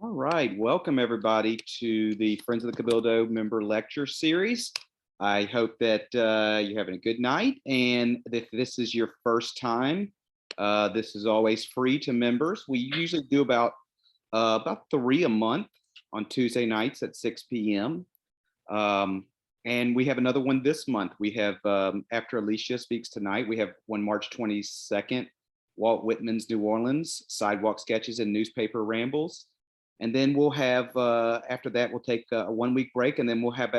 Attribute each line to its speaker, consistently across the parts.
Speaker 1: All right, welcome everybody to the Friends of the Cabildo member lecture series. I hope that you're having a good night, and if this is your first time, this is always free to members. We usually do about 3 a month on Tuesday nights at 6 p.m. And we have another one this month. We have, after Alicia speaks tonight, we have one March 22nd, Walt Whitman's New Orleans, Sidewalk Sketches and Newspaper Rambles. And then we'll have, after that, we'll take a 1 week break, and then we'll have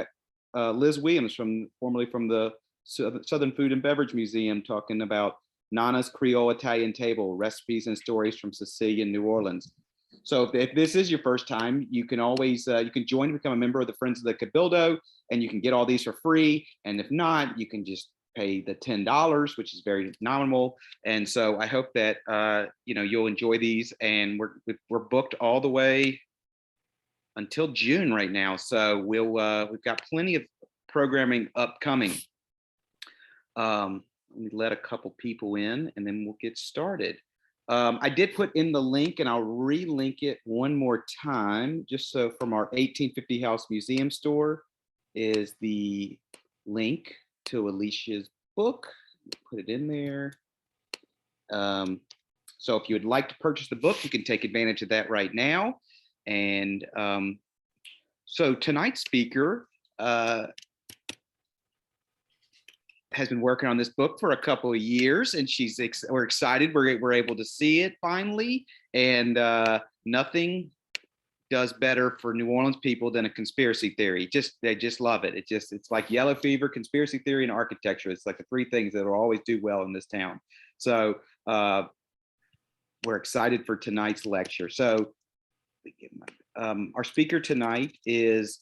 Speaker 1: Liz Williams, formerly from the Southern Food and Beverage Museum, talking about Nana's Creole Italian Table, recipes and stories from Sicilian New Orleans. So if this is your first time, you can always, you can join and become a member of the Friends of the Cabildo, and you can get all these for free. And if not, you can just pay the $10, which is very nominal. And so I hope that you'll enjoy these. And we're booked all the way until June right now. So we've got plenty of programming upcoming. Let me let a couple people in, and then we'll get started. I did put in the link, and I'll re-link it one more time, just so from our 1850 House Museum store is the link to Alicia's book. Put it in there. So if you would like to purchase the book, you can take advantage of that right now. And so tonight's speaker has been working on this book for a couple of years, and we're excited we're able to see it finally. And nothing does better for New Orleans people than a conspiracy theory. They just love it. It's like yellow fever, conspiracy theory, and architecture. It's like the three things that will always do well in this town. So we're excited for tonight's lecture. So our speaker tonight is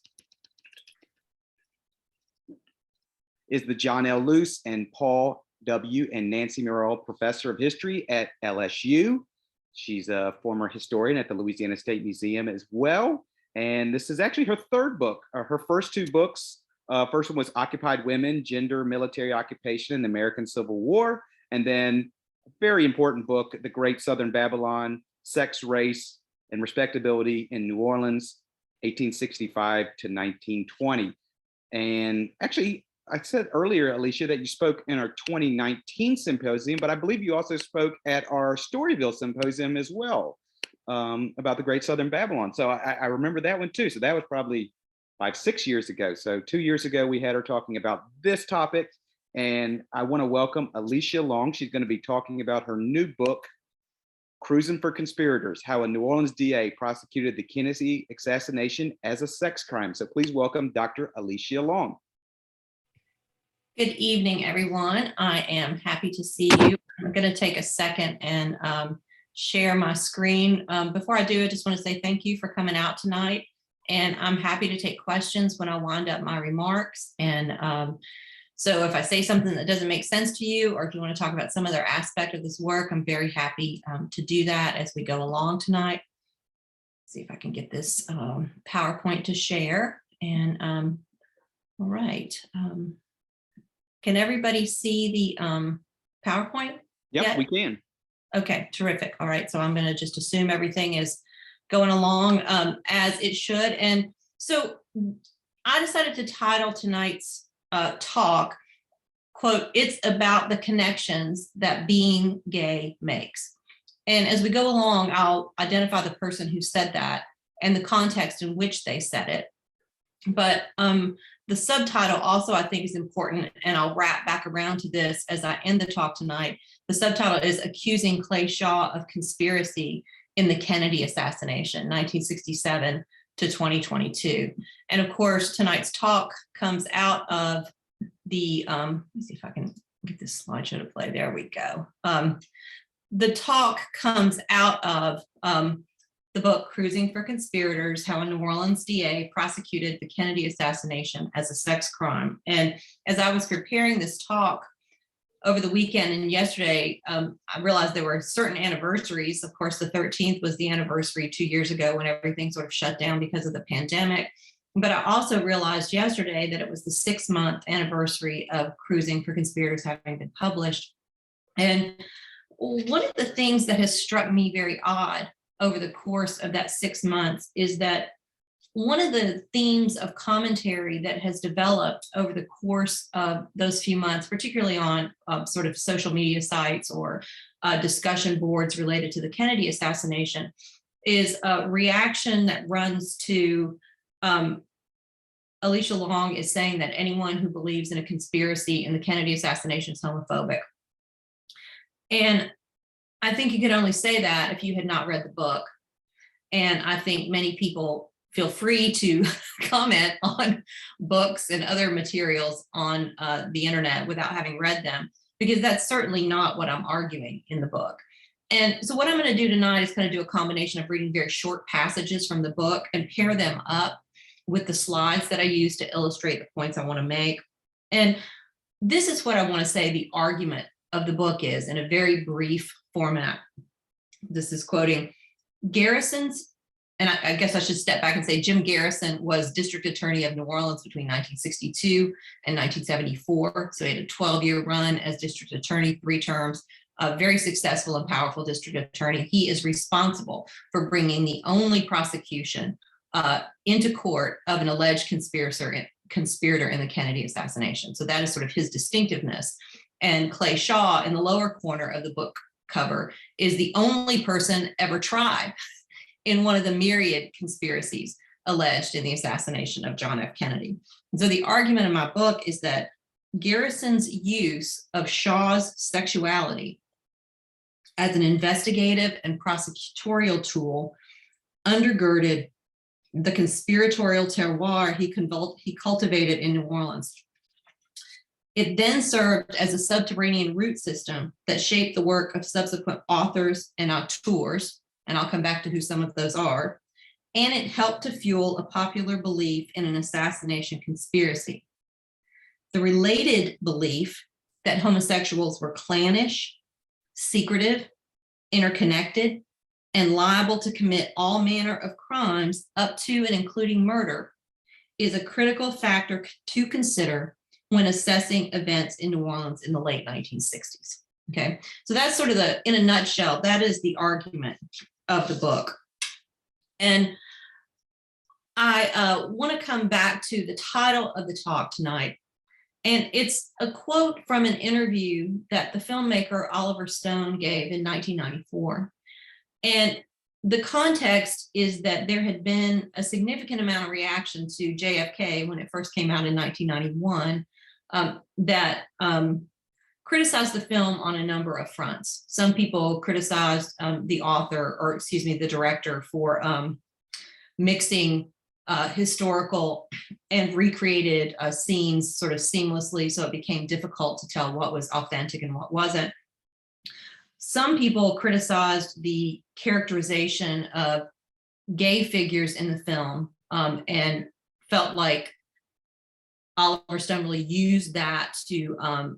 Speaker 1: the John L. Luce and Paul W. and Nancy Murrell Professor of History at LSU. She's a former historian at the Louisiana State Museum as well. And this is actually her third book. Her first two books, first one was Occupied Women, Gender, Military Occupation in the American Civil War. And then a very important book, The Great Southern Babylon, Sex, Race, and Respectability in New Orleans, 1865 to 1920. And actually, I said earlier, Alicia, that you spoke in our 2019 symposium, but I believe you also spoke at our Storyville symposium as well, about the Great Southern Babylon. So I remember that one too. So that was probably 5-6 years ago. So 2 years ago, we had her talking about this topic. And I want to welcome Alicia Long. She's going to be talking about her new book, Cruising for Conspirators, How a New Orleans DA Prosecuted the Kennedy Assassination as a Sex Crime. So please welcome Dr. Alicia Long.
Speaker 2: Good evening, everyone. I am happy to see you. I'm going to take a second and share my screen. Before I do, I just want to say thank you for coming out tonight. And I'm happy to take questions when I wind up my remarks. And so if I say something that doesn't make sense to you, or if you want to talk about some other aspect of this work, I'm very happy to do that as we go along tonight. Let's see if I can get this PowerPoint to share. And all right. Can everybody see the PowerPoint?
Speaker 1: Yep, we can.
Speaker 2: Okay, terrific. All right, so I'm going to just assume everything is going along as it should. And so I decided to title tonight's talk, quote, "It's about the connections that being gay makes." And as we go along, I'll identify the person who said that and the context in which they said it. But the subtitle also, I think, is important, and I'll wrap back around to this as I end the talk tonight. The subtitle is Accusing Clay Shaw of Conspiracy in the Kennedy Assassination, 1967 to 2022. And of course, tonight's talk comes out of the, let me see if I can get this slideshow to play. There we go. The talk comes out of the book, Cruising for Conspirators, How a New Orleans DA Prosecuted the Kennedy Assassination as a Sex Crime. And as I was preparing this talk over the weekend and yesterday, I realized there were certain anniversaries. Of course, the 13th was the anniversary 2 years ago when everything sort of shut down because of the pandemic. But I also realized yesterday that it was the 6-month anniversary of Cruising for Conspirators having been published. And one of the things that has struck me very odd over the course of that 6 months is that one of the themes of commentary that has developed over the course of those few months, particularly on sort of social media sites or discussion boards related to the Kennedy assassination, is a reaction that runs to Alicia Long is saying that anyone who believes in a conspiracy in the Kennedy assassination is homophobic. And I think you could only say that if you had not read the book. And I think many people feel free to comment on books and other materials on the internet without having read them, because that's certainly not what I'm arguing in the book. And so what I'm going to do tonight is kind of do a combination of reading very short passages from the book and pair them up with the slides that I use to illustrate the points I want to make. And this is what I want to say the argument of the book is in a very brief format. This is quoting Garrison's, and I guess I should step back and say Jim Garrison was district attorney of New Orleans between 1962 and 1974. So he had a 12-year run as district attorney, 3 terms, a very successful and powerful district attorney. He is responsible for bringing the only prosecution into court of an alleged conspirator in the Kennedy assassination. So that is sort of his distinctiveness. And Clay Shaw in the lower corner of the book cover is the only person ever tried in one of the myriad conspiracies alleged in the assassination of John F. Kennedy. And so the argument in my book is that Garrison's use of Shaw's sexuality as an investigative and prosecutorial tool undergirded the conspiratorial terroir he cultivated in New Orleans. It then served as a subterranean root system that shaped the work of subsequent authors and auteurs, and I'll come back to who some of those are, and it helped to fuel a popular belief in an assassination conspiracy. The related belief that homosexuals were clannish, secretive, interconnected, and liable to commit all manner of crimes up to and including murder is a critical factor to consider when assessing events in New Orleans in the late 1960s. Okay, so that's sort of in a nutshell, that is the argument of the book. And I want to come back to the title of the talk tonight. And it's a quote from an interview that the filmmaker Oliver Stone gave in 1994. And the context is that there had been a significant amount of reaction to JFK when it first came out in 1991 that criticized the film on a number of fronts. Some people criticized the director for mixing historical and recreated scenes sort of seamlessly, so it became difficult to tell what was authentic and what wasn't. Some people criticized the characterization of gay figures in the film and felt like Oliver Stone really used that to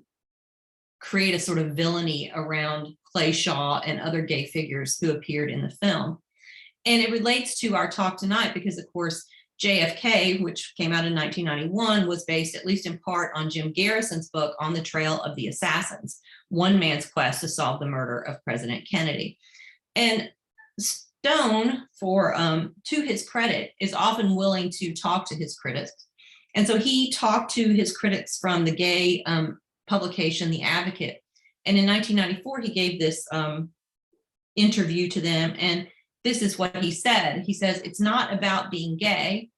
Speaker 2: create a sort of villainy around Clay Shaw and other gay figures who appeared in the film. And it relates to our talk tonight because, of course, JFK, which came out in 1991, was based at least in part on Jim Garrison's book, On the Trail of the Assassins, one man's quest to solve the murder of President Kennedy. And Stone, to his credit, is often willing to talk to his critics. And so he talked to his critics from the gay publication, The Advocate. And in 1994, he gave this interview to them. And this is what he said. He says, "It's not about being gay.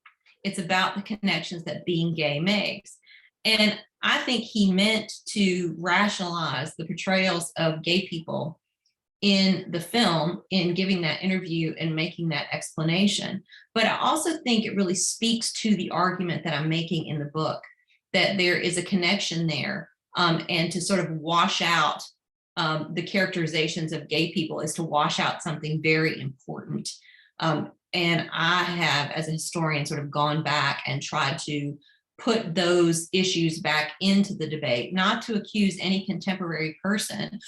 Speaker 2: It's about the connections that being gay makes." And I think he meant to rationalize the portrayals of gay people in the film in giving that interview and making that explanation. But I also think it really speaks to the argument that I'm making in the book, that there is a connection there, and to sort of wash out the characterizations of gay people is to wash out something very important. And I have, as a historian, sort of gone back and tried to put those issues back into the debate, not to accuse any contemporary person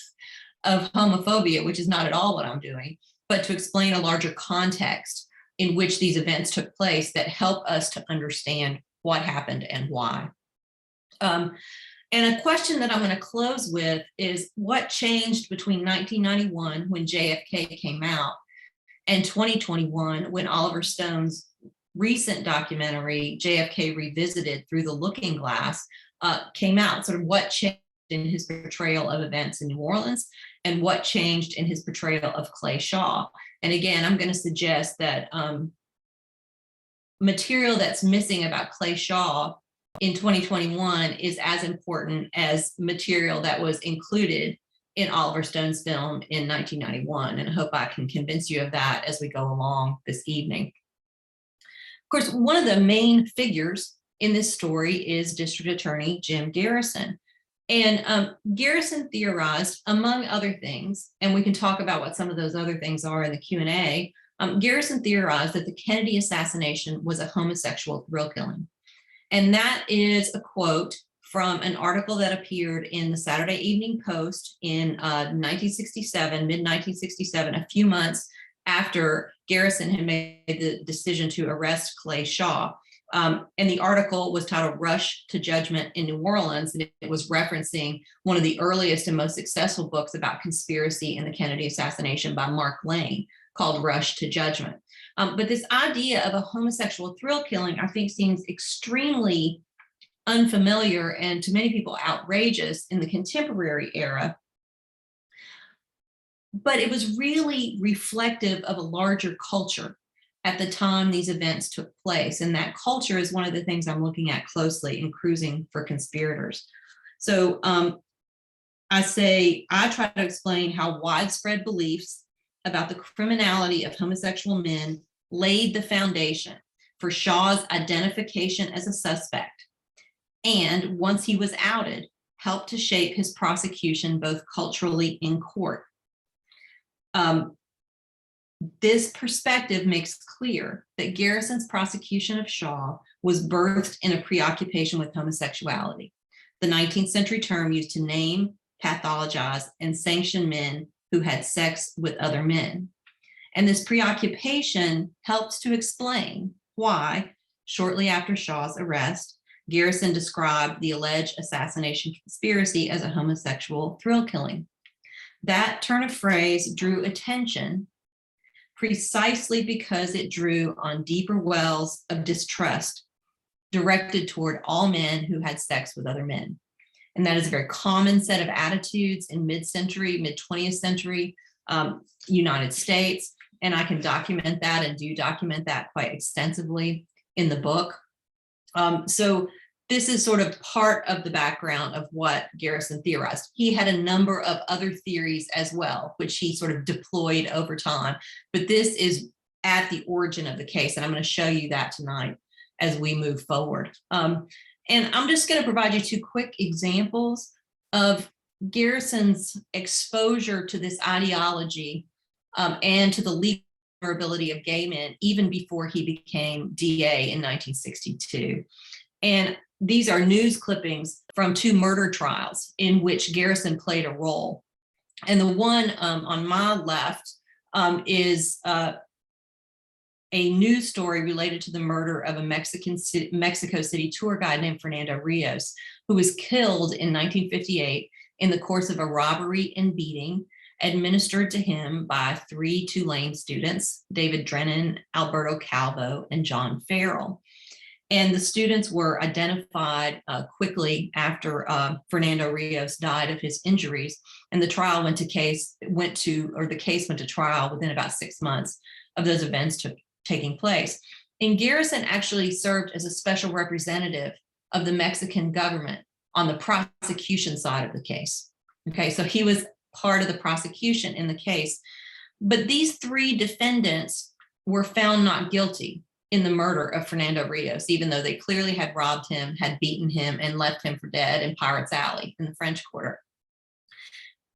Speaker 2: of homophobia, which is not at all what I'm doing, but to explain a larger context in which these events took place that help us to understand what happened and why. And a question that I'm going to close with is what changed between 1991, when JFK came out, and 2021, when Oliver Stone's recent documentary, JFK Revisited Through the Looking Glass, came out, sort of what changed in his portrayal of events in New Orleans and what changed in his portrayal of Clay Shaw. And again, I'm going to suggest that material that's missing about Clay Shaw in 2021 is as important as material that was included in Oliver Stone's film in 1991. And I hope I can convince you of that as we go along this evening. Of course, one of the main figures in this story is District Attorney Jim Garrison. And Garrison theorized, among other things, and we can talk about what some of those other things are in the Q&A, Garrison theorized that the Kennedy assassination was a homosexual thrill killing. And that is a quote from an article that appeared in the Saturday Evening Post in 1967, mid-1967, a few months after Garrison had made the decision to arrest Clay Shaw. And the article was titled Rush to Judgment in New Orleans, and it was referencing one of the earliest and most successful books about conspiracy in the Kennedy assassination by Mark Lane, called Rush to Judgment. But this idea of a homosexual thrill killing, I think, seems extremely unfamiliar and to many people outrageous in the contemporary era. But it was really reflective of a larger culture at the time these events took place. And that culture is one of the things I'm looking at closely in Cruising for Conspirators. So I try to explain how widespread beliefs about the criminality of homosexual men laid the foundation for Shaw's identification as a suspect. And once he was outed, helped to shape his prosecution both culturally in court. This perspective makes clear that Garrison's prosecution of Shaw was birthed in a preoccupation with homosexuality, the 19th century term used to name, pathologize, and sanction men who had sex with other men. And this preoccupation helps to explain why, shortly after Shaw's arrest, Garrison described the alleged assassination conspiracy as a homosexual thrill killing. That turn of phrase drew attention precisely because it drew on deeper wells of distrust directed toward all men who had sex with other men. And that is a very common set of attitudes in mid-century, mid-20th century United States. And I can document that and do document that quite extensively in the book. So this is sort of part of the background of what Garrison theorized. He had a number of other theories as well, which he sort of deployed over time. But this is at the origin of the case. And I'm going to show you that tonight as we move forward. And I'm just going to provide you two quick examples of Garrison's exposure to this ideology and to the legal vulnerability of gay men even before he became DA in 1962. And these are news clippings from two murder trials in which Garrison played a role. And the one on my left is a news story related to the murder of a Mexico City tour guide named Fernando Rios, who was killed in 1958 in the course of a robbery and beating administered to him by three Tulane students, David Drennan, Alberto Calvo, and John Farrell. And the students were identified quickly after Fernando Rios died of his injuries. And the case went to trial within about 6 months of those events taking place. And Garrison actually served as a special representative of the Mexican government on the prosecution side of the case. Okay, so he was part of the prosecution in the case. But these three defendants were found not guilty in the murder of Fernando Rios, even though they clearly had robbed him, had beaten him, and left him for dead in Pirates Alley in the French Quarter.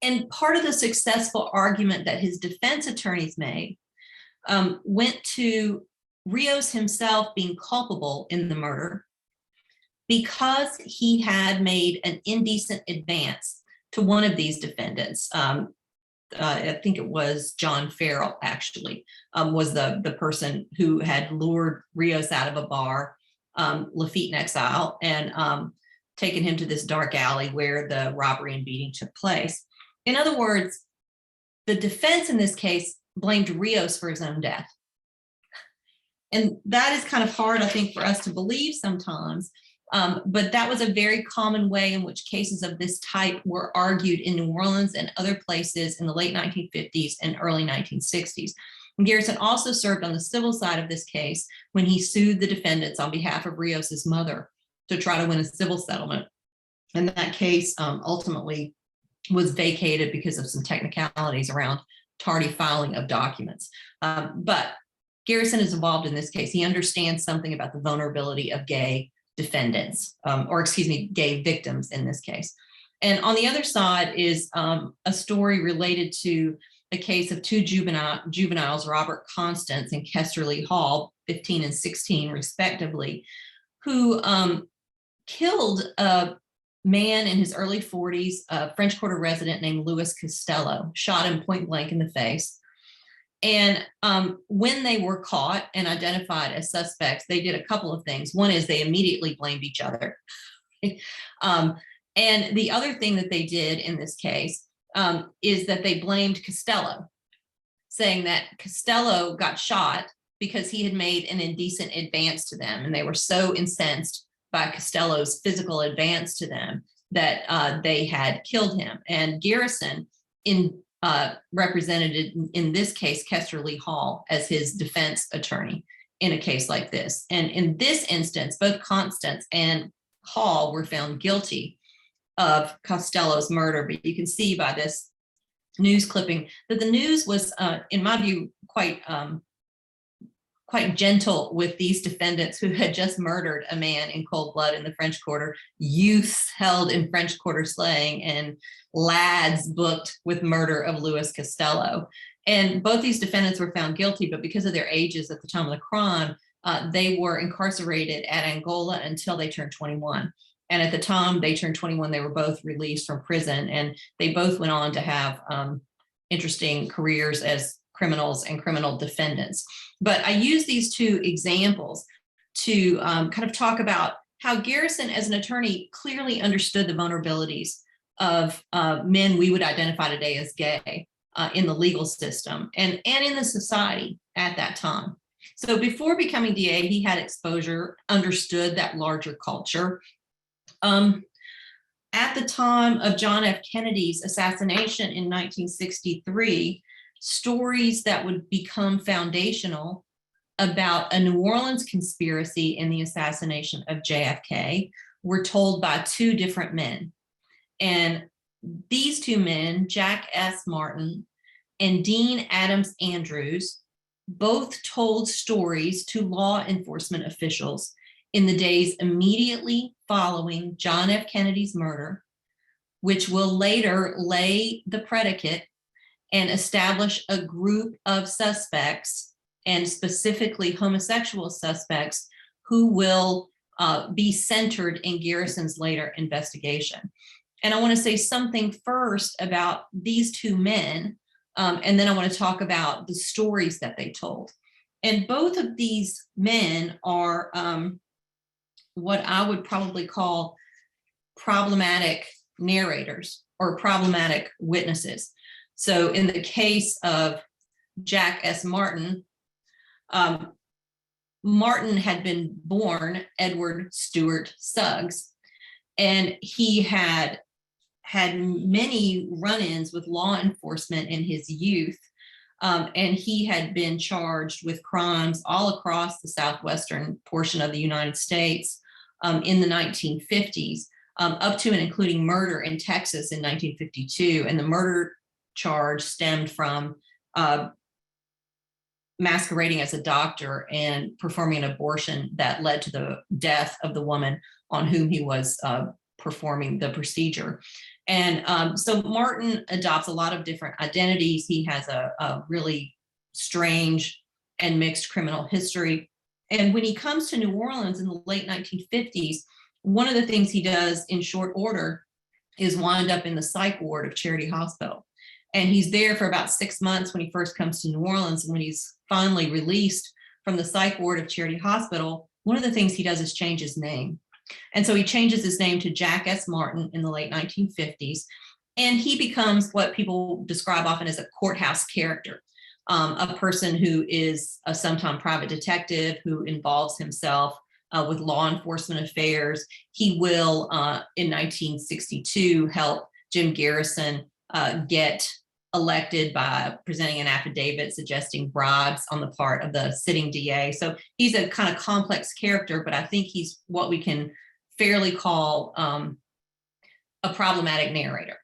Speaker 2: And part of the successful argument that his defense attorneys made went to Rios himself being culpable in the murder because he had made an indecent advance to one of these defendants. I think it was John Farrell, actually, was the person who had lured Rios out of a bar, Lafitte in exile, and taken him to this dark alley where the robbery and beating took place. In other words, the defense in this case blamed Rios for his own death. And that is kind of hard, I think, for us to believe sometimes. But that was a very common way in which cases of this type were argued in New Orleans and other places in the late 1950s and early 1960s. And Garrison also served on the civil side of this case when he sued the defendants on behalf of Rios's mother to try to win a civil settlement. And that case ultimately was vacated because of some technicalities around tardy filing of documents. But Garrison is involved in this case. He understands something about the vulnerability of gay defendants, gay victims in this case. And on the other side is a story related to a case of two juveniles, Robert Constance and Kesterly Hall, 15 and 16 respectively, who killed a man in his early 40s, a French Quarter resident named Louis Costello, shot him point blank in the face. And when they were caught and identified as suspects, they did a couple of things. One is they immediately blamed each other. And the other thing that they did in this case is that they blamed Costello, saying that Costello got shot because he had made an indecent advance to them. And they were so incensed by Costello's physical advance to them that they had killed him. And Garrison represented in this case Kesterly Hall as his defense attorney in a case like this. And in this instance, both Constance and Hall were found guilty of Costello's murder. But you can see by this news clipping that the news was, in my view, quite gentle with these defendants who had just murdered a man in cold blood in the French Quarter, youths held in French Quarter slaying, and lads booked with murder of Louis Costello. And both these defendants were found guilty, but because of their ages at the time of the crime, they were incarcerated at Angola until they turned 21. And at the time they turned 21, they were both released from prison, and they both went on to have interesting careers as criminals and criminal defendants. But I use these two examples to kind of talk about how Garrison as an attorney clearly understood the vulnerabilities of men we would identify today as gay in the legal system and in the society at that time. So before becoming DA, he had exposure, understood that larger culture. At the time of John F. Kennedy's assassination in 1963, stories that would become foundational about a New Orleans conspiracy in the assassination of JFK were told by two different men. And these two men, Jack S. Martin and Dean Adams Andrews, both told stories to law enforcement officials in the days immediately following John F. Kennedy's murder, which will later lay the predicate and establish a group of suspects, and specifically homosexual suspects, who will be centered in Garrison's later investigation. And I want to say something first about these two men, and then I want to talk about the stories that they told. And both of these men are what I would probably call problematic narrators or problematic witnesses. So in the case of Jack S. Martin, Martin had been born Edward Stewart Suggs, and he had many run-ins with law enforcement in his youth, and he had been charged with crimes all across the southwestern portion of the United States in the 1950s, up to and including murder in Texas in 1952. And the murder charge stemmed from masquerading as a doctor and performing an abortion that led to the death of the woman on whom he was performing the procedure. And so Martin adopts a lot of different identities. He has a really strange and mixed criminal history. And when he comes to New Orleans in the late 1950s, one of the things he does in short order is wind up in the psych ward of Charity Hospital. And he's there for about 6 months when he first comes to New Orleans. And when he's finally released from the psych ward of Charity Hospital, one of the things he does is change his name. And so he changes his name to Jack S. Martin in the late 1950s. And he becomes what people describe often as a courthouse character. a person who is a sometime private detective who involves himself with law enforcement affairs. He will, in 1962, help Jim Garrison get elected by presenting an affidavit suggesting bribes on the part of the sitting DA. So he's a kind of complex character, but I think he's what we can fairly call a problematic narrator.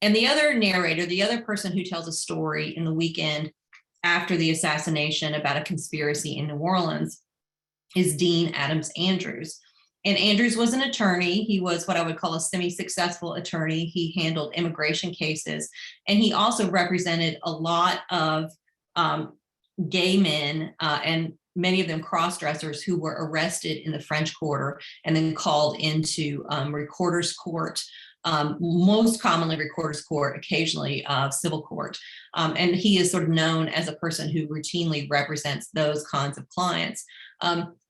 Speaker 2: And the other narrator, the other person who tells a story in the weekend after the assassination about a conspiracy in New Orleans, is Dean Adams Andrews. And Andrews was an attorney. He was what I would call a semi-successful attorney. He handled immigration cases, and he also represented a lot of gay men and many of them cross-dressers who were arrested in the French Quarter and then called into recorder's court, most commonly recorder's court, occasionally civil court. And he is sort of known as a person who routinely represents those kinds of clients.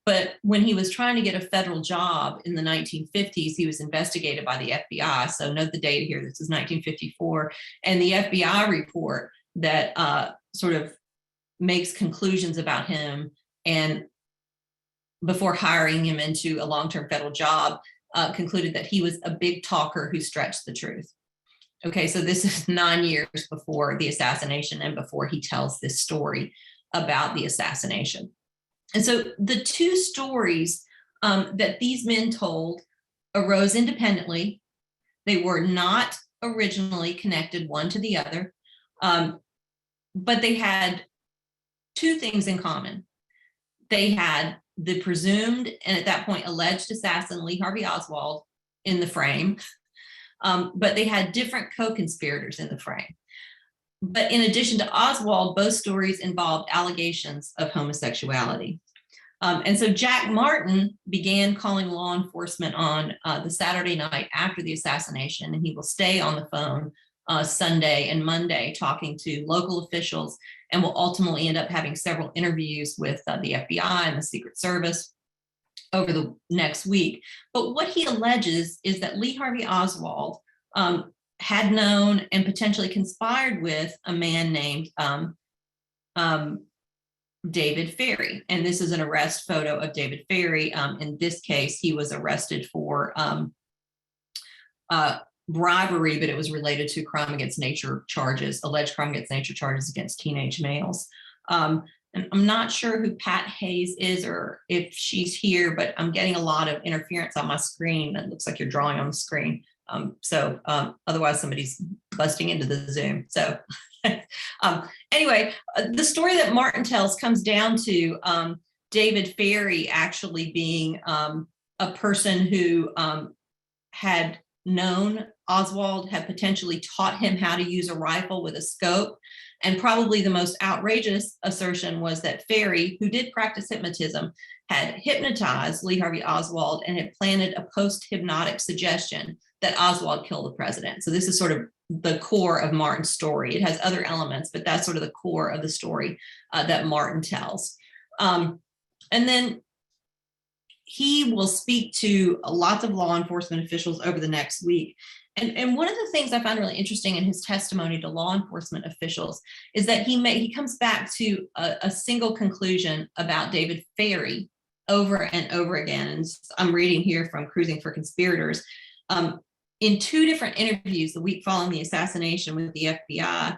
Speaker 2: But when he was trying to get a federal job in the 1950s, he was investigated by the FBI. So note the date here, this is 1954. And the FBI report that sort of makes conclusions about him and before hiring him into a long-term federal job, concluded that he was a big talker who stretched the truth. Okay, so this is 9 years before the assassination and before he tells this story about the assassination. And so the two stories that these men told arose independently. They were not originally connected one to the other, but they had two things in common. They had the presumed and at that point alleged assassin Lee Harvey Oswald in the frame, but they had different co-conspirators in the frame. But in addition to Oswald, both stories involved allegations of homosexuality. And so Jack Martin began calling law enforcement on the Saturday night after the assassination, and he will stay on the phone Sunday and Monday talking to local officials, and will ultimately end up having several interviews with the FBI and the Secret Service over the next week. But what he alleges is that Lee Harvey Oswald had known and potentially conspired with a man named David Ferrie. And this is an arrest photo of David Ferrie. In this case, he was arrested for bribery, but it was related to crime against nature charges, alleged crime against nature charges against teenage males. And I'm not sure who Pat Hayes is or if she's here, but I'm getting a lot of interference on my screen. It looks like you're drawing on the screen. Otherwise somebody's busting into the Zoom. So anyway, the story that Martin tells comes down to David Ferrie actually being a person who had known Oswald, had potentially taught him how to use a rifle with a scope. And probably the most outrageous assertion was that Ferrie, who did practice hypnotism, had hypnotized Lee Harvey Oswald and had planted a post-hypnotic suggestion that Oswald kill the president. So this is sort of the core of Martin's story. It has other elements, but that's sort of the core of the story that Martin tells. And then he will speak to lots of law enforcement officials over the next week. And one of the things I find really interesting in his testimony to law enforcement officials is that he comes back to a single conclusion about David Ferrie over and over again. And I'm reading here from Cruising for Conspirators. In two different interviews the week following the assassination with the FBI,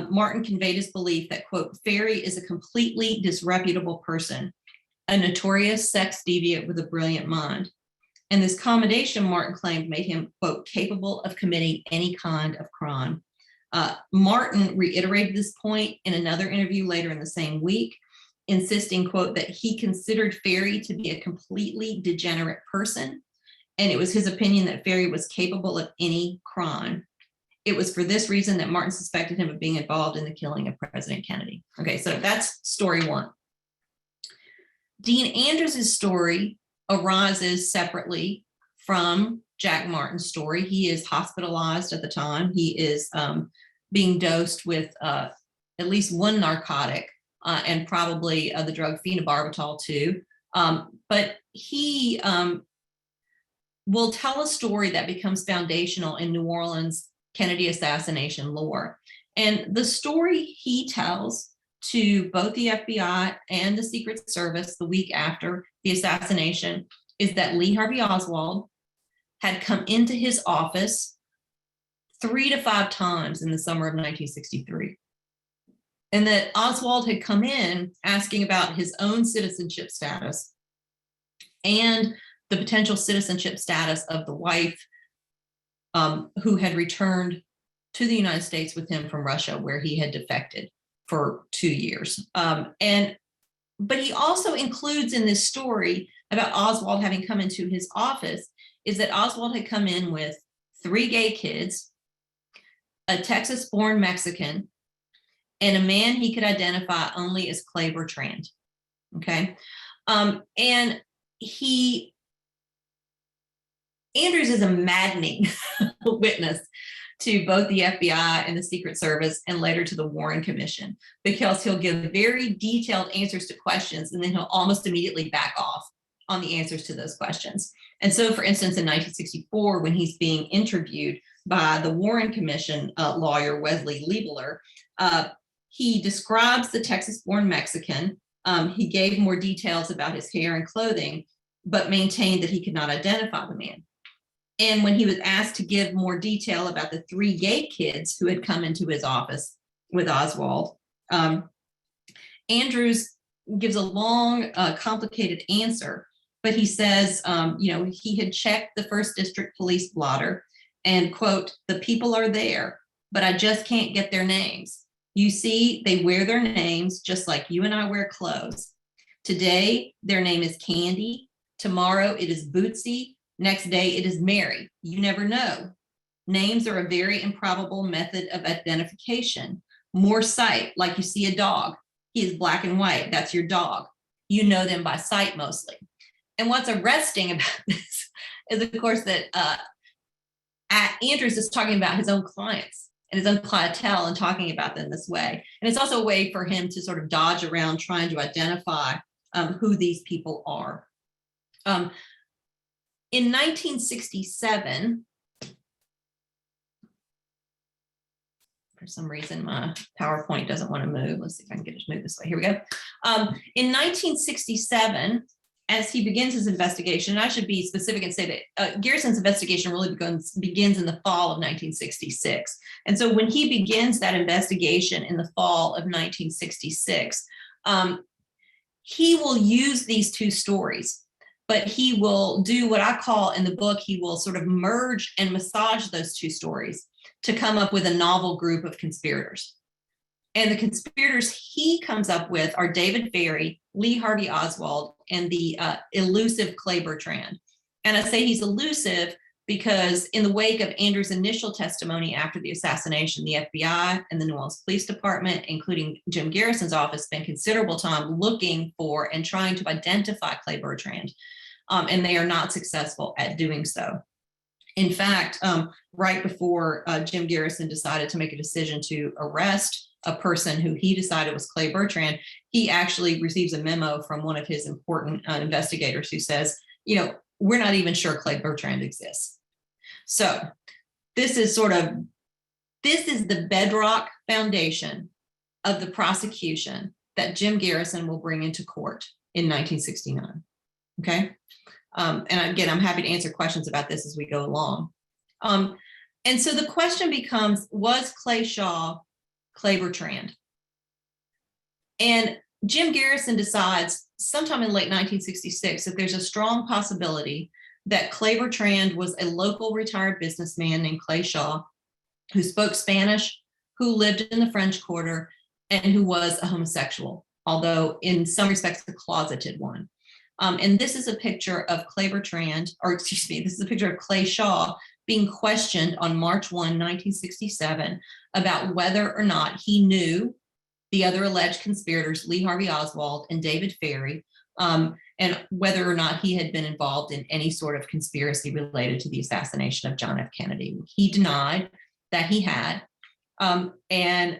Speaker 2: Martin conveyed his belief that, quote, Ferrie is a completely disreputable person, a notorious sex deviant with a brilliant mind. And this commendation, Martin claimed, made him, quote, capable of committing any kind of crime. Martin reiterated this point in another interview later in the same week, insisting, quote, that he considered Ferrie to be a completely degenerate person. And it was his opinion that Ferrie was capable of any crime. It was for this reason that Martin suspected him of being involved in the killing of President Kennedy. Okay, so that's story one. Dean Andrews' story arises separately from Jack Martin's story. He is hospitalized at the time. He is being dosed with at least one narcotic and probably the drug phenobarbital too. But he will tell a story that becomes foundational in New Orleans Kennedy assassination lore. And the story he tells to both the FBI and the Secret Service the week after the assassination is that Lee Harvey Oswald had come into his office 3 to 5 times in the summer of 1963. And that Oswald had come in asking about his own citizenship status and the potential citizenship status of the wife who had returned to the United States with him from Russia, where he had defected for 2 years. But he also includes in this story about Oswald having come into his office is that Oswald had come in with 3 gay kids, a Texas-born Mexican, and a man he could identify only as Clay Bertrand. Okay. And Andrews is a maddening witness to both the FBI and the Secret Service and later to the Warren Commission, because he'll give very detailed answers to questions and then he'll almost immediately back off on the answers to those questions. And so, for instance, in 1964, when he's being interviewed by the Warren Commission lawyer, Wesley Liebeler, he describes the Texas-born Mexican. He gave more details about his hair and clothing, but maintained that he could not identify the man. And when he was asked to give more detail about the 3 gay kids who had come into his office with Oswald, Andrews gives a long, complicated answer, but he says, he had checked the 1st District Police blotter and, quote, "The people are there, but I just can't get their names. You see, they wear their names just like you and I wear clothes. Today, their name is Candy. Tomorrow, it is Bootsy. Next day, it is Mary. You never know. Names are a very improbable method of identification. More sight, like you see a dog. He is black and white. That's your dog. You know them by sight mostly." And what's arresting about this is, of course, that Andrews is talking about his own clients and his own clientele and talking about them this way. And it's also a way for him to sort of dodge around trying to identify who these people are. In 1967, for some reason, my PowerPoint doesn't want to move. Let's see if I can get it to move this way. Here we go. In 1967, as he begins his investigation, and I should be specific and say that Garrison's investigation really begins in the fall of 1966. And so when he begins that investigation in the fall of 1966, he will use these 2 stories, but he will do what I call in the book, he will sort of merge and massage those 2 stories to come up with a novel group of conspirators. And the conspirators he comes up with are David Ferrie, Lee Harvey Oswald, and the elusive Clay Bertrand. And I say he's elusive because in the wake of Andrews' initial testimony after the assassination, the FBI and the New Orleans Police Department, including Jim Garrison's office, spent considerable time looking for and trying to identify Clay Bertrand, and they are not successful at doing so. In fact, right before Jim Garrison decided to make a decision to arrest a person who he decided was Clay Bertrand, he actually receives a memo from one of his important investigators who says, we're not even sure Clay Bertrand exists. So this is the bedrock foundation of the prosecution that Jim Garrison will bring into court in 1969. Okay. And again, I'm happy to answer questions about this as we go along. And so the question becomes, was Clay Shaw Clay Bertrand? And Jim Garrison decides sometime in late 1966 that there's a strong possibility that Clay Bertrand was a local retired businessman named Clay Shaw, who spoke Spanish, who lived in the French Quarter, and who was a homosexual, although in some respects a closeted one. And this is a picture of Clay Bertrand, this is a picture of Clay Shaw being questioned on March 1, 1967, about whether or not he knew the other alleged conspirators, Lee Harvey Oswald and David Ferrie, and whether or not he had been involved in any sort of conspiracy related to the assassination of John F. Kennedy. He denied that he had, and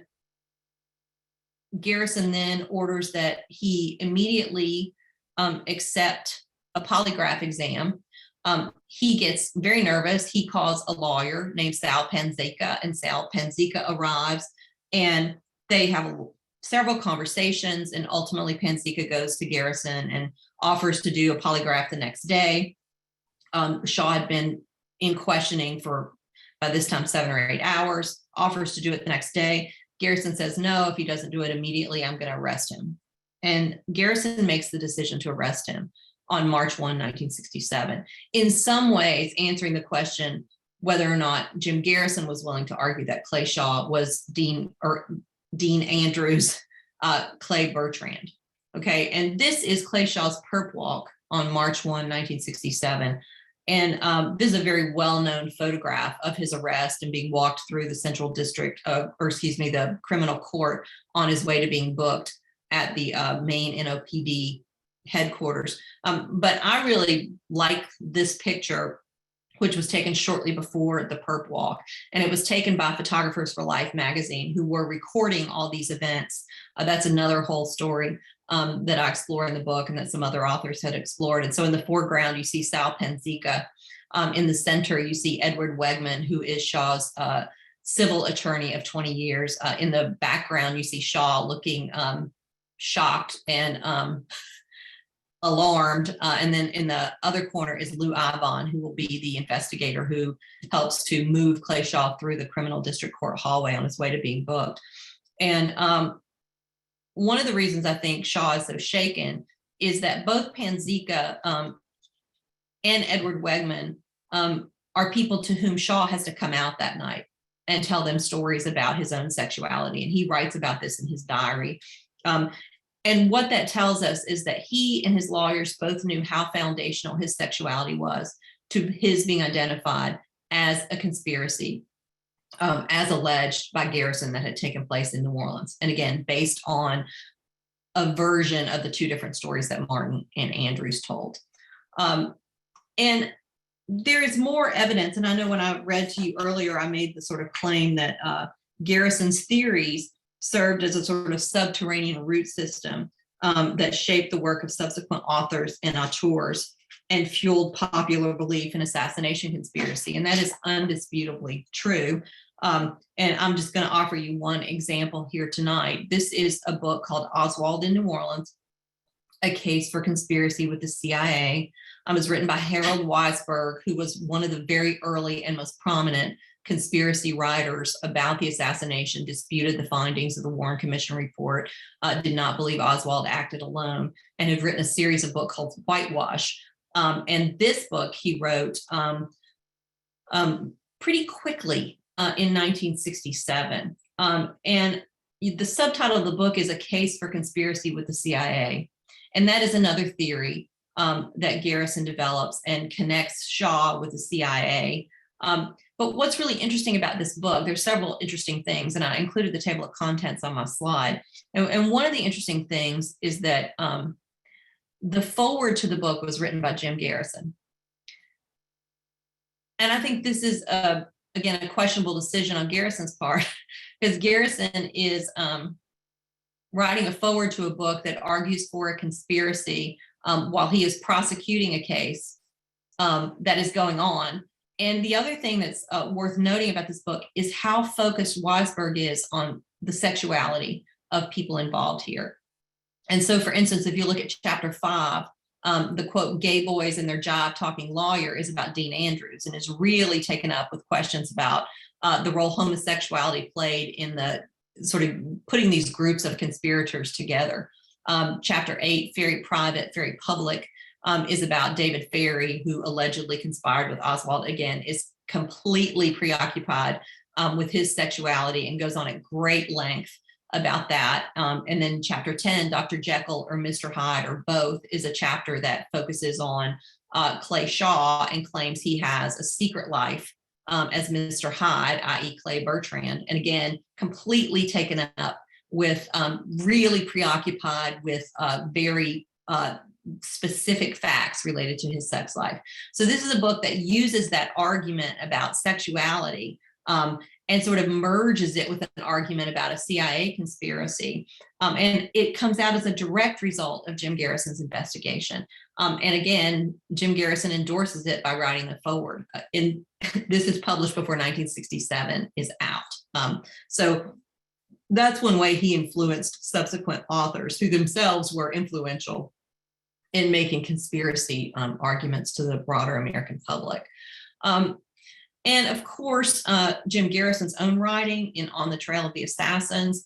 Speaker 2: Garrison then orders that he immediately accept a polygraph exam. He gets very nervous. He calls a lawyer named Sal Panzica, and Sal Panzica arrives And they have several conversations, and ultimately Panzica goes to Garrison and offers to do a polygraph the next day. Shaw had been in questioning for, by this time, 7 or 8 hours, offers to do it the next day. Garrison says, no, if he doesn't do it immediately, I'm going to arrest him. And Garrison makes the decision to arrest him on March 1, 1967, in some ways answering the question whether or not Jim Garrison was willing to argue that Clay Shaw was Dean Andrews, Clay Bertrand. Okay, and this is Clay Shaw's perp walk on March 1, 1967. And this is a very well-known photograph of his arrest and being walked through the central district, the criminal court on his way to being booked at the main NOPD headquarters. But I really like this picture, which was taken shortly before the perp walk. And it was taken by Photographers for Life magazine, who were recording all these events. That's another whole story that I explore in the book, and that some other authors had explored. And so in the foreground, you see Sal Panzica. In the center, you see Edward Wegman, who is Shaw's civil attorney of 20 years. In the background, you see Shaw looking shocked and alarmed. And then in the other corner is Lou Ivon, who will be the investigator who helps to move Clay Shaw through the criminal district court hallway on his way to being booked. And one of the reasons I think Shaw is so shaken is that both Panzica and Edward Wegman are people to whom Shaw has to come out that night and tell them stories about his own sexuality. And he writes about this in his diary. And what that tells us is that he and his lawyers both knew how foundational his sexuality was to his being identified as a conspiracy, as alleged by Garrison, that had taken place in New Orleans. And again, based on a version of the two different stories that Martin and Andrews told. And there is more evidence. And I know when I read to you earlier, I made the sort of claim that Garrison's theories served as a sort of subterranean root system that shaped the work of subsequent authors and auteurs and fueled popular belief in assassination conspiracy. And that is undisputably true. And I'm just going to offer you one example here tonight. This is a book called Oswald in New Orleans, A Case for Conspiracy with the CIA. It was written by Harold Weisberg, who was one of the very early and most prominent conspiracy writers about the assassination, disputed the findings of the Warren Commission report, did not believe Oswald acted alone, and had written a series of books called Whitewash. And this book he wrote pretty quickly in 1967. And the subtitle of the book is A Case for Conspiracy with the CIA. And that is another theory that Garrison develops and connects Shaw with the CIA. But what's really interesting about this book, there's several interesting things, and I included the table of contents on my slide. And one of the interesting things is that the foreword to the book was written by Jim Garrison. And I think this is, again, a questionable decision on Garrison's part, because Garrison is writing a foreword to a book that argues for a conspiracy while he is prosecuting a case that is going on. And the other thing that's worth noting about this book is how focused Weisberg is on the sexuality of people involved here. And so, for instance, if you look at chapter 5, the quote, "gay boys and their jive talking lawyer" is about Dean Andrews and is really taken up with questions about the role homosexuality played in the sort of putting these groups of conspirators together. Chapter 8, very private, very public, is about David Ferry, who allegedly conspired with Oswald. Again, is completely preoccupied with his sexuality and goes on at great length about that. And then chapter 10, Dr. Jekyll or Mr. Hyde or both, is a chapter that focuses on Clay Shaw and claims he has a secret life as Mr. Hyde, i.e. Clay Bertrand. And again, completely taken up with really preoccupied with very specific facts related to his sex life. So this is a book that uses that argument about sexuality and sort of merges it with an argument about a CIA conspiracy. And it comes out as a direct result of Jim Garrison's investigation. And again, Jim Garrison endorses it by writing the foreword. This is published before 1967 is out. So that's one way he influenced subsequent authors who themselves were influential in making conspiracy arguments to the broader American public. And of course, Jim Garrison's own writing in On the Trail of the Assassins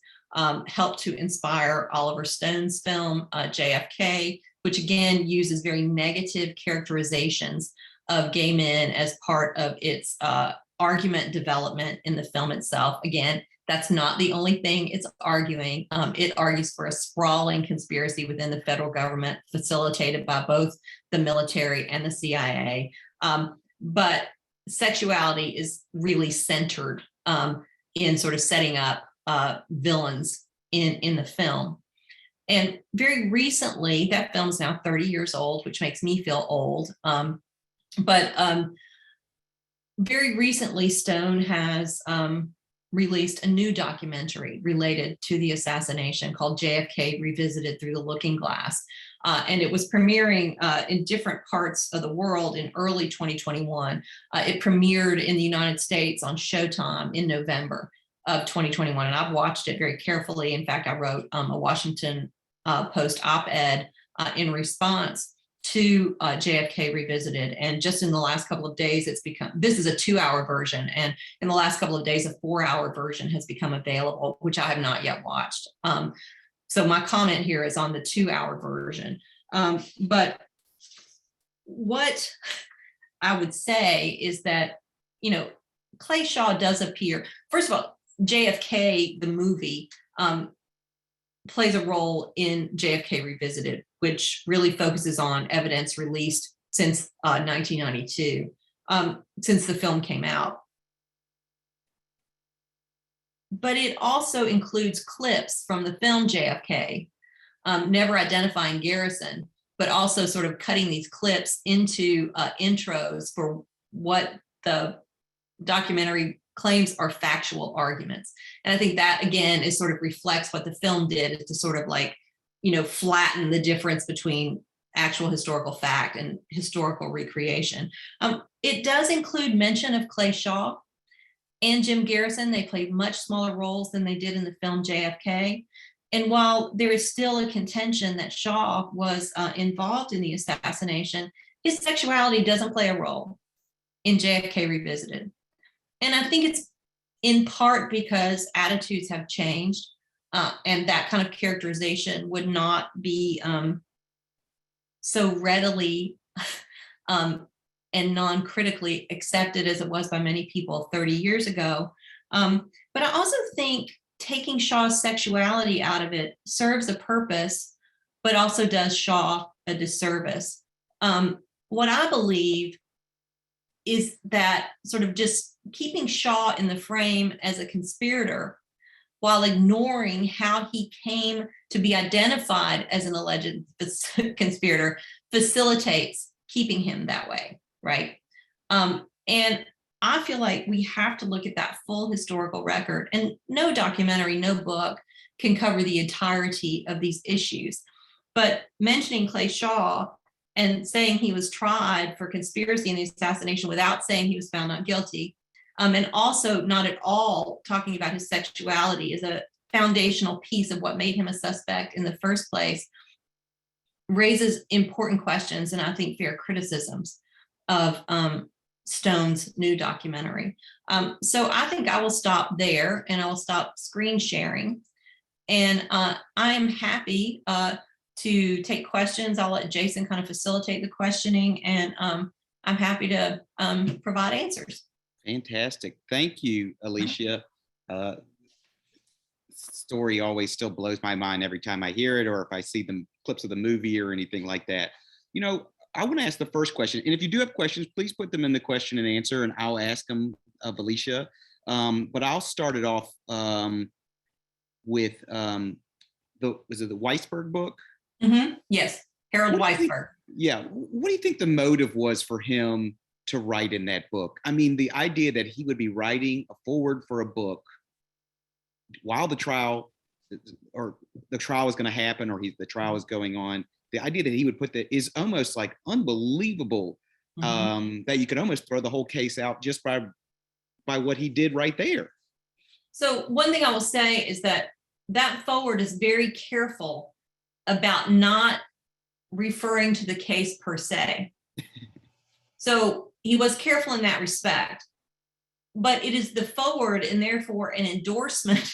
Speaker 2: helped to inspire Oliver Stone's film, JFK, which again uses very negative characterizations of gay men as part of its argument development in the film itself. Again, that's not the only thing it's arguing. It argues for a sprawling conspiracy within the federal government, facilitated by both the military and the CIA. But sexuality is really centered in sort of setting up villains in the film. And very recently, that film's now 30 years old, which makes me feel old. But very recently, Stone has released a new documentary related to the assassination called JFK Revisited Through the Looking Glass. And it was premiering in different parts of the world in early 2021. It premiered in the United States on Showtime in November of 2021. And I've watched it very carefully. In fact, I wrote a Washington Post op-ed in response to JFK Revisited. And just in the last couple of days, this is a 2-hour version. And in the last couple of days, a 4-hour version has become available, which I have not yet watched. So my comment here is on the 2-hour version. But what I would say is that, Clay Shaw does appear. First of all, JFK, the movie, plays a role in JFK Revisited, which really focuses on evidence released since 1992, since the film came out. But it also includes clips from the film JFK, never identifying Garrison, but also sort of cutting these clips into intros for what the documentary claims are factual arguments. And I think that, again, is sort of reflects what the film did, is to sort of flatten the difference between actual historical fact and historical recreation. It does include mention of Clay Shaw and Jim Garrison. They played much smaller roles than they did in the film JFK. And while there is still a contention that Shaw was involved in the assassination, his sexuality doesn't play a role in JFK Revisited. And I think it's in part because attitudes have changed, and that kind of characterization would not be so readily and non-critically accepted as it was by many people 30 years ago. But I also think taking Shaw's sexuality out of it serves a purpose, but also does Shaw a disservice. What I believe is that sort of just keeping Shaw in the frame as a conspirator while ignoring how he came to be identified as an alleged conspirator facilitates keeping him that way, right? And I feel like we have to look at that full historical record, and no documentary, no book can cover the entirety of these issues. But mentioning Clay Shaw and saying he was tried for conspiracy in the assassination without saying he was found not guilty, and also not at all talking about his sexuality as a foundational piece of what made him a suspect in the first place, raises important questions and I think fair criticisms of Stone's new documentary. So I think I will stop there and I will stop screen sharing. And I'm happy to take questions. I'll let Jason kind of facilitate the questioning, and I'm happy to provide answers.
Speaker 1: Fantastic. Thank you, Alicia. Story always still blows my mind every time I hear it, or if I see the clips of the movie or anything like that. I want to ask the first question, and if you do have questions, please put them in the question and answer, and I'll ask them of Alicia. But I'll start it off with was it the Weisberg book?
Speaker 2: Mm-hmm. Yes, Harold Weisberg.
Speaker 1: Yeah. What do you think the motive was for him to write in that book? I mean, the idea that he would be writing a foreword for a book while the trial was going to happen, or the trial is going on, the idea that he would put that is almost like unbelievable. That you could almost throw the whole case out just by what he did right there.
Speaker 2: So one thing I will say is that forward is very careful about not referring to the case per se. So he was careful in that respect, but it is the forward and therefore an endorsement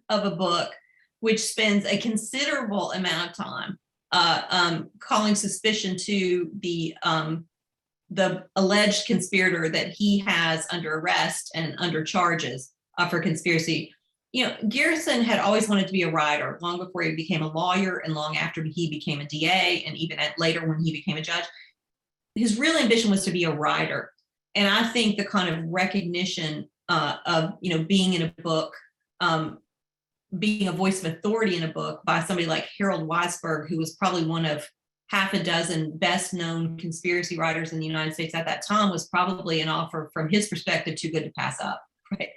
Speaker 2: of a book which spends a considerable amount of time calling suspicion to the alleged conspirator that he has under arrest and under charges for conspiracy. You know, Garrison had always wanted to be a writer long before he became a lawyer and long after he became a DA and even later when he became a judge. His real ambition was to be a writer. And I think the kind of recognition of, you know, being in a book, being a voice of authority in a book by somebody like Harold Weisberg, who was probably one of half a dozen best known conspiracy writers in the United States at that time, was probably an offer from his perspective too good to pass up, right?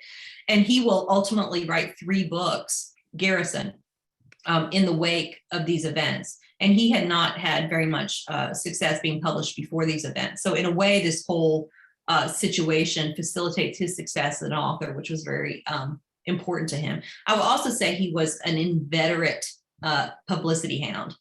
Speaker 2: And he will ultimately write 3 books, Garrison, in the wake of these events. And he had not had very much success being published before these events. So in a way, this whole situation facilitates his success as an author, which was very important to him. I will also say he was an inveterate publicity hound.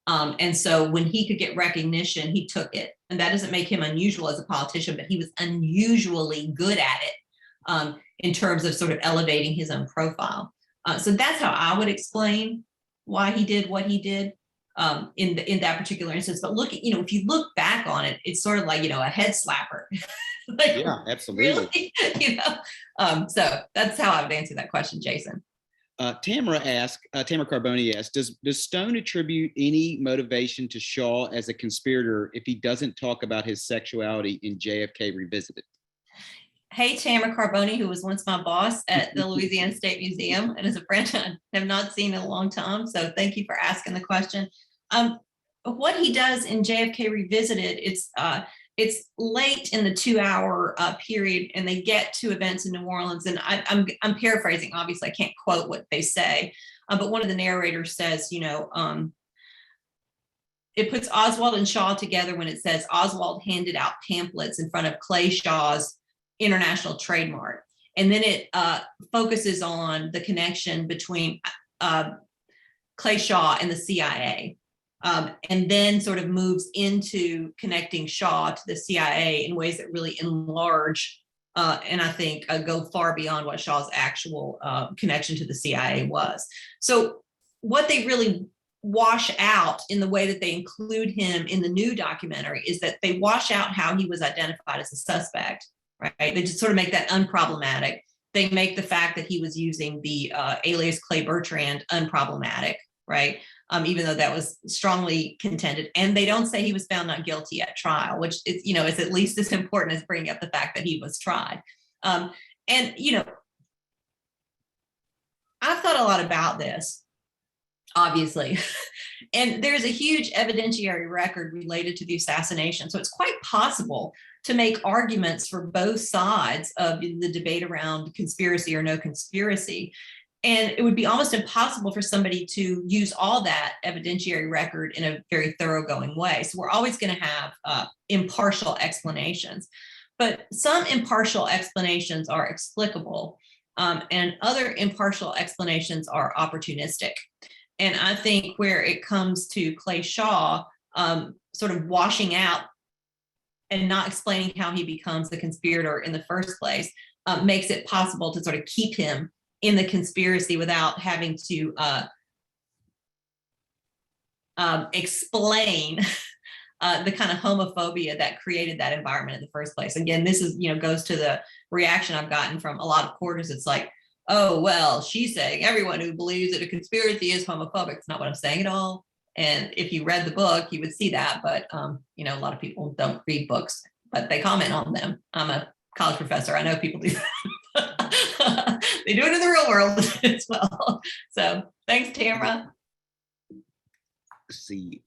Speaker 2: And so when he could get recognition, he took it. And that doesn't make him unusual as a politician, but he was unusually good at it in terms of sort of elevating his own profile. So that's how I would explain why he did what he did in that particular instance. But look, you know, if you look back on it, it's sort of like, you know, a head slapper. Like,
Speaker 1: yeah, absolutely.
Speaker 2: Really? You know, so that's how I would answer that question, Jason.
Speaker 1: Tamara Carboni asked, does Stone attribute any motivation to Shaw as a conspirator if he doesn't talk about his sexuality in JFK Revisited?
Speaker 2: Hey, Tamara Carboni, who was once my boss at the Louisiana State Museum and is a friend I have not seen in a long time. So thank you for asking the question. What he does in JFK Revisited, it's late in the 2-hour period, and they get to events in New Orleans. And I'm paraphrasing. Obviously, I can't quote what they say, but one of the narrators says, you know, it puts Oswald and Shaw together when it says Oswald handed out pamphlets in front of Clay Shaw's International Trade Mart. And then it focuses on the connection between Clay Shaw and the CIA. And then sort of moves into connecting Shaw to the CIA in ways that really enlarge and I think go far beyond what Shaw's actual connection to the CIA was. So what they really wash out in the way that they include him in the new documentary is that they wash out how he was identified as a suspect, right? They just sort of make that unproblematic. They make the fact that he was using the alias Clay Bertrand unproblematic, right? Even though that was strongly contended. And they don't say he was found not guilty at trial, which is, you know, is at least as important as bringing up the fact that he was tried. And, you know, I've thought a lot about this, obviously, and there's a huge evidentiary record related to the assassination. So it's quite possible to make arguments for both sides of the debate around conspiracy or no conspiracy. And it would be almost impossible for somebody to use all that evidentiary record in a very thoroughgoing way. So we're always going to have impartial explanations, but some impartial explanations are explicable and other impartial explanations are opportunistic. And I think where it comes to Clay Shaw sort of washing out and not explaining how he becomes the conspirator in the first place makes it possible to sort of keep him in the conspiracy without having to explain the kind of homophobia that created that environment in the first place. Again, this is, you know, goes to the reaction I've gotten from a lot of quarters. It's like, oh, well, she's saying everyone who believes that a conspiracy is homophobic. It's not what I'm saying at all. And if you read the book, you would see that. But, you know, a lot of people don't read books, but they comment on them. I'm a college professor. I know people do that. They do it in the real world as well. So thanks, Tamara.
Speaker 1: Let's see.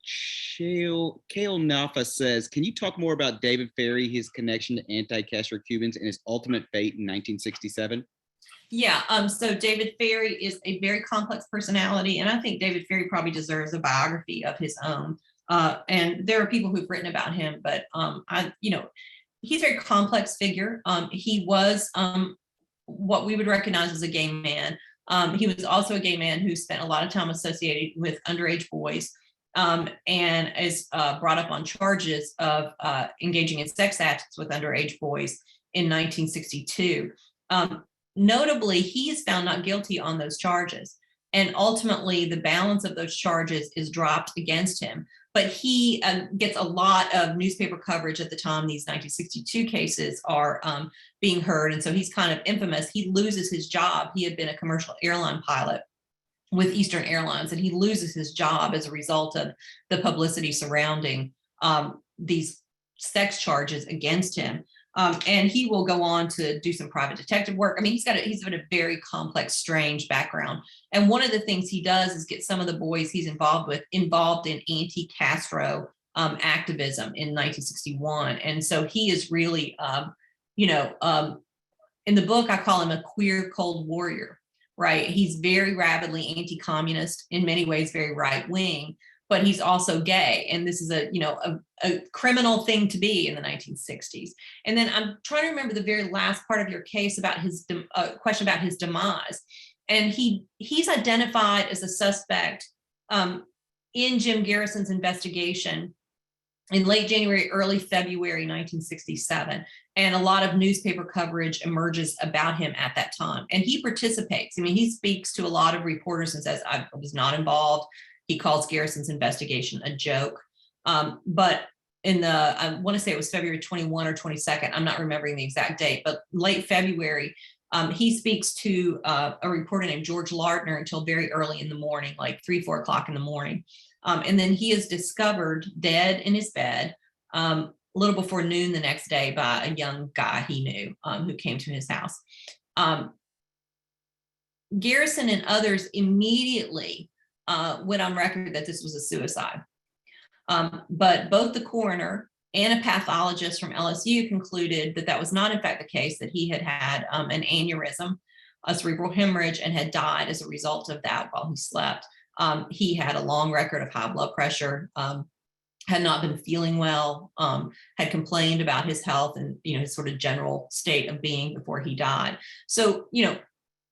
Speaker 1: Kale Nafa says, can you talk more about David Ferrie, his connection to anti-Castro Cubans and his ultimate fate in 1967?
Speaker 2: Yeah, so David Ferrie is a very complex personality, and I think David Ferrie probably deserves a biography of his own. And there are people who've written about him, but he's a very complex figure. He was what we would recognize as a gay man. He was also a gay man who spent a lot of time associated with underage boys, and is brought up on charges of engaging in sex acts with underage boys in 1962. Notably, he is found not guilty on those charges. And ultimately, the balance of those charges is dropped against him. But he gets a lot of newspaper coverage at the time these 1962 cases are being heard. And so he's kind of infamous. He loses his job. He had been a commercial airline pilot with Eastern Airlines, and he loses his job as a result of the publicity surrounding these sex charges against him. And he will go on to do some private detective work. I mean, he's got a very complex, strange background. And one of the things he does is get some of the boys he's involved in anti-Castro activism in 1961. And so he is really, in the book, I call him a queer cold warrior, right? He's very rabidly anti-communist, in many ways, very right-wing, but he's also gay. And this is a criminal thing to be in the 1960s. And then I'm trying to remember the very last part of your case about his question about his demise. And he's identified as a suspect in Jim Garrison's investigation in late January, early February 1967. And a lot of newspaper coverage emerges about him at that time. And he participates. I mean, he speaks to a lot of reporters and says, I was not involved. He calls Garrison's investigation a joke. But I want to say it was February 21 or 22nd. I'm not remembering the exact date, but late February, he speaks to a reporter named George Lardner until very early in the morning, like 3-4 o'clock in the morning. And then he is discovered dead in his bed a little before noon the next day by a young guy he knew who came to his house. Garrison and others immediately went on record that this was a suicide. But both the coroner and a pathologist from LSU concluded that was not in fact the case, that he had had an aneurysm, a cerebral hemorrhage, and had died as a result of that while he slept. He had a long record of high blood pressure, had not been feeling well, had complained about his health and his sort of general state of being before he died. So,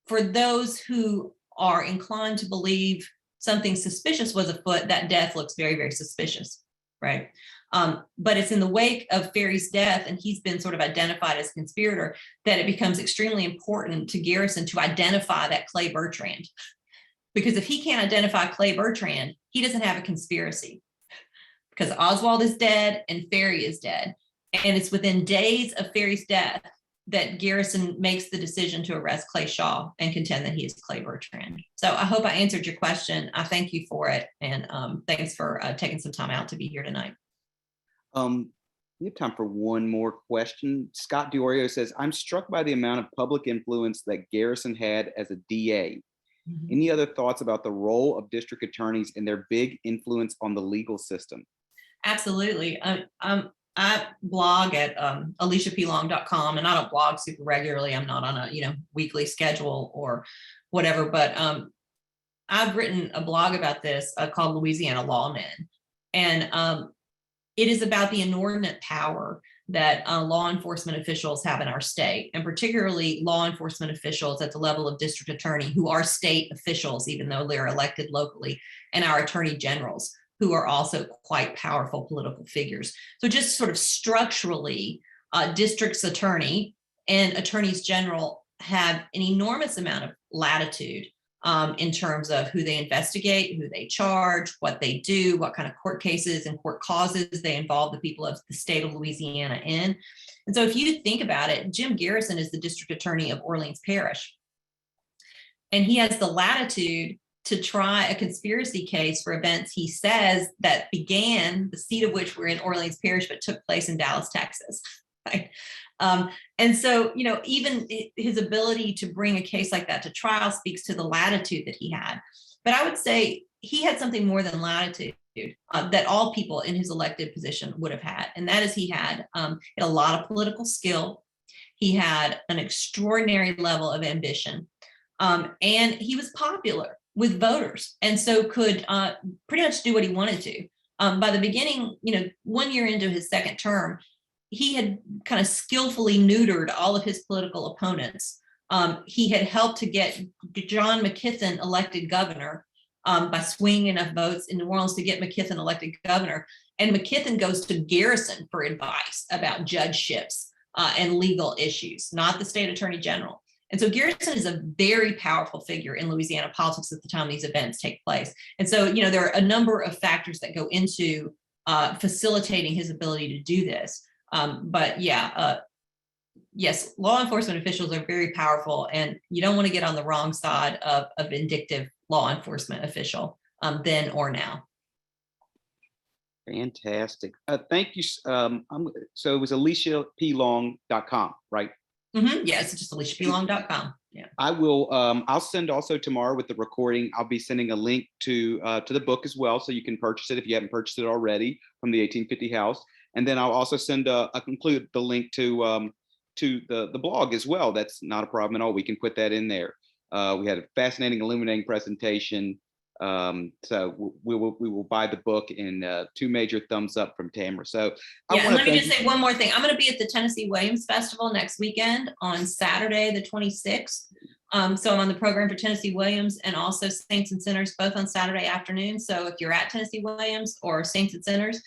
Speaker 2: for those who are inclined to believe something suspicious was afoot, that death looks very, very suspicious, right? But it's in the wake of Ferry's death, and he's been sort of identified as a conspirator, that it becomes extremely important to Garrison to identify that Clay Bertrand. Because if he can't identify Clay Bertrand, he doesn't have a conspiracy. Because Oswald is dead and Ferry is dead. And it's within days of Ferry's death that Garrison makes the decision to arrest Clay Shaw and contend that he is Clay Bertrand. So I hope I answered your question. I thank you for it. And thanks for taking some time out to be here tonight.
Speaker 1: We have time for one more question. Scott Diorio says, I'm struck by the amount of public influence that Garrison had as a DA. Mm-hmm. Any other thoughts about the role of district attorneys and their big influence on the legal system? Absolutely.
Speaker 2: I blog at aliciapelong.com, and I don't blog super regularly. I'm not on a weekly schedule or whatever, but I've written a blog about this called Louisiana Lawmen, and it is about the inordinate power that law enforcement officials have in our state, and particularly law enforcement officials at the level of district attorney, who are state officials, even though they're elected locally, and our attorney generals, who are also quite powerful political figures. So just sort of structurally, district's attorney and attorneys general have an enormous amount of latitude in terms of who they investigate, who they charge, what they do, what kind of court cases and court causes they involve the people of the state of Louisiana in. And so if you think about it, Jim Garrison is the district attorney of Orleans Parish. And he has the latitude to try a conspiracy case for events he says that began, the seat of which were in Orleans Parish, but took place in Dallas, Texas. Right? And so, even his ability to bring a case like that to trial speaks to the latitude that he had. But I would say he had something more than latitude that all people in his elected position would have had. And that is he had a lot of political skill. He had an extraordinary level of ambition. And he was popular with voters, and so could pretty much do what he wanted to. By the beginning, 1 year into his second term, he had kind of skillfully neutered all of his political opponents He had helped to get John McKithen elected governor by swinging enough votes in New Orleans to get McKithen elected governor. And McKithen goes to Garrison for advice about judgeships and legal issues, not the state attorney general. And so Garrison is a very powerful figure in Louisiana politics at the time these events take place. And so, you know, there are a number of factors that go into facilitating his ability to do this. But yeah, yes, law enforcement officials are very powerful, and you don't want to get on the wrong side of a vindictive law enforcement official then or now.
Speaker 1: Fantastic. Thank you. So it was aliciaplong.com, right?
Speaker 2: Yes, it's just aliciaplong.com. Yeah.
Speaker 1: I will. I'll send also tomorrow with the recording. I'll be sending a link to the book as well, so you can purchase it if you haven't purchased it already from the 1850 House. And then I'll also send include the link to the blog as well. That's not a problem at all. We can put that in there. We had a fascinating, illuminating presentation. So we will buy the book, and 2 major thumbs up from Tamara. So
Speaker 2: yeah, and let me just say one more thing. I'm going to be at the Tennessee Williams Festival next weekend on Saturday, the 26th. So I'm on the program for Tennessee Williams and also Saints and Sinners, both on Saturday afternoon. So if you're at Tennessee Williams or Saints and Sinners,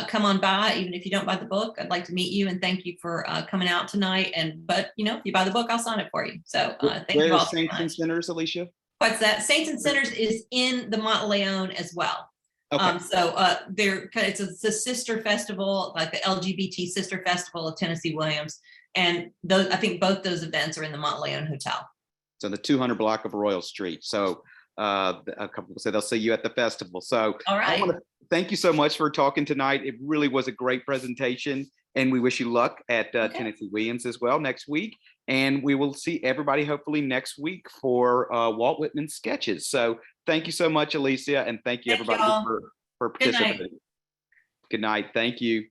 Speaker 2: come on by. Even if you don't buy the book, I'd like to meet you and thank you for coming out tonight. But you know, if you buy the book, I'll sign it for you. So thank you all.
Speaker 1: Saints and Sinners, Alicia?
Speaker 2: What's that? Saints and Sinners is in the Monteleone as well.
Speaker 1: Okay.
Speaker 2: It's a sister festival, like the LGBT sister festival of Tennessee Williams, and I think both those events are in the Monteleone Hotel.
Speaker 1: So the 200 block of Royal Street. So a couple people say they'll see you at the festival. So
Speaker 2: all right.
Speaker 1: I want to thank you so much for talking tonight. It really was a great presentation, and we wish you luck at Tennessee Williams as well next week. And we will see everybody hopefully next week for Walt Whitman's sketches. So thank you so much, Alicia, and thank you everybody for participating. Good night. Thank you.